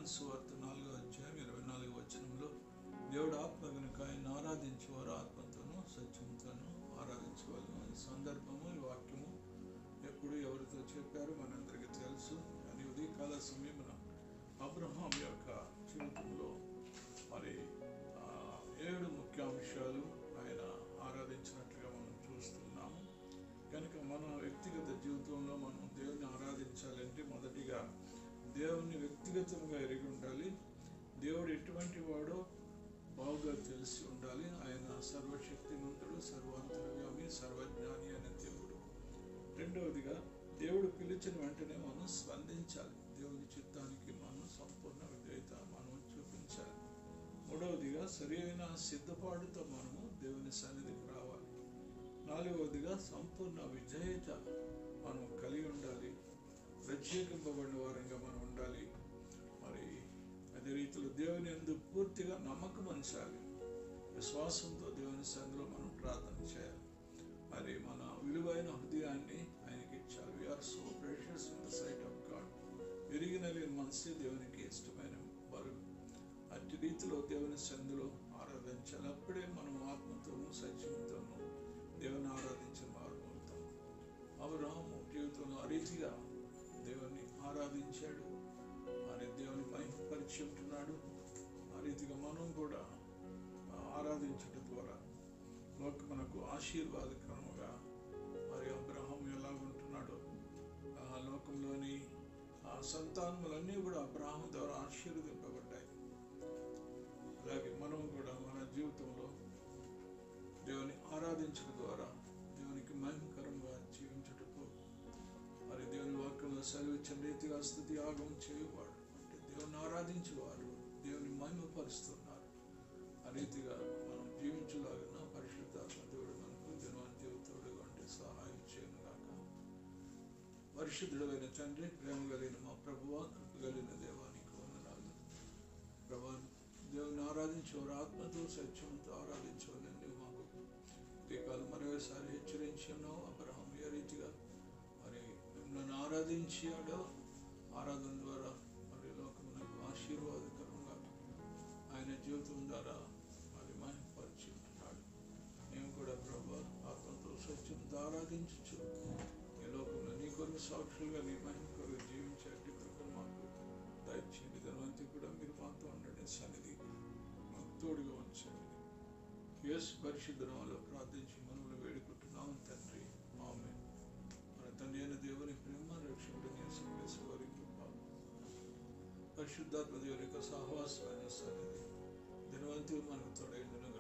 యోహాను సువార్త 4:24 దేవుడు ఆత్మ కనుక ఆయన ఆరాధించేవారు ఆత్మతోనూ సత్యంతోనూ ఆరాధించవలను. ఈ సందర్భము, ఈ వాక్యము ఎప్పుడు ఎవరితో చెప్పారు మనందరికీ తెలుసు. అని ఉదయకాల సమయమున అబ్రహాం యొక్క జీవితంలో మరి 7 ముఖ్యాంశాలు ఆయన ఆరాధించినట్లుగా మనం చూస్తున్నాము. కనుక మన వ్యక్తిగత జీవితంలో మనం దేవుని ఆరాధించాలంటే మొదటిగా దేవుని వ్యక్తిగతంగా ఎరిగి ఉండాలి. దేవుడు ఎటువంటి వాడో బాగుగా తెలిసి ఉండాలి. ఆయన సర్వశక్తిమంతుడు, సర్వాంతర్యామి, సర్వజ్ఞాని అనే దేవుడు. రెండవదిగా దేవుడు పిలిచిన వెంటనే మనం స్పందించాలి. దేవుని చిత్తానికి మనం సంపూర్ణ విధేయత మనం చూపించాలి. మూడవదిగా సరి అయిన సిద్ధపాటుతో మనము దేవుని సన్నిధికి రావాలి. నాలుగవదిగా సంపూర్ణ విధేయత మనం కలిగి ఉండాలి. ప్రత్యేకింపబడిన వారంగా మనం ఉండాలి. మరి అదే రీతిలో దేవుని యందు పూర్తిగా నమ్మకం ఉంచాలి. విశ్వాసంతో దేవుని సన్నిధిలో మనం ప్రార్థన చేయాలి. మరి మన విలువైన హృదయాన్ని ఆయనకి ఇచ్చాలి. We are so precious in the sight of God. ఎరిగినలేని మనసే దేవునికి ఇష్టమైన వారు. అట్టి రీతిలో దేవుని సన్నిధిలో ఆరాధించాలి. అప్పుడే మనం ఆత్మతోనూ సత్యంతోనూ దేవుని ఆరాధించిన వారు అవుతాం. అబ్రహాము జీవితంలో ఆ రీతిగా దేవుని ఆరాధించాడు. అని దేవుని మహిమపరిచి ఉంటున్నాడు. ఆ రీతిగా మనం కూడా ఆరాధించడం ద్వారా లోకమునకు ఆశీర్వాదకరముగా మరి అబ్రహాము ఎలా ఉంటున్నాడో ఆ లోకంలోని ఆ సంతానములన్నీ కూడా అబ్రహాము ద్వారా ఆశీర్వదింపబడ్డాయి. అలాగే మనం కూడా మన జీవితంలో దేవుని ఆరాధించడం ద్వారా దేవునికి మహిమకరంగా జీవించుటకు మరి దేవుని వాక్యంలో సెలవిచ్చిన రీతిగా స్తుతి యాగం చేయవాడు అంటే దేవుని ఆరాధించేవారు దేవుని మహిమపరుస్తున్నారు. ఆ రీతిగా మనం జీవించలాగిన పరిశుద్ధాత్మ దేవుడు మనకు దినవంతుడుగా ఉంటే సహాయం చేయను గాక. పరిశుద్ధుడైన తండ్రి, ప్రేమ కలిగిన మా ప్రభువా, కృప కలిగిన దేవానికి వందనాలు. ప్రభా, దేవుని ఆరాధించేవారు ఆత్మతో సత్యంతో ఆరాధించవాలని మాకు కాలం మరోసారి హెచ్చరించి ఉన్నావు. అబ్రహాం ఏ రీతిగా మరి నన్ను ఆరాధించాడో ఆరాధన ద్వారా మరి లోకమునకు ఆశీర్వాదకరంగా ఆయన జీవితం ద్వారా మరి మహిమపరిచి ఉంటున్నాడు. మేము కూడా ప్రభు ఆత్మతో సత్యంతో ఆరాధించు ఈ లోకంలో నీ కొరకు సాక్షులుగా నీ మహిమ కొరకు జీవించేటి కొరకు మాకు దయచేయండి. ధనవంతి కూడా మీరు మాతో ఉండండి. సన్నిధి మాకు తోడుగా ఉంచండి. యేసు పరిశుద్ధ నామములో ప్రార్థించి మనములు వేడుకుంటున్నాము తండ్రి, ఆమేన్. మన తండ్రి అయిన దేవుని ప్రేమ, రక్షకుడైన యేసుక్రీస్తు వారి కృప, పరిశుద్ధాత్మ దేవుని యొక్క సహవాసమైన సన్నిధి దినవంతులు మనకు తోడైండును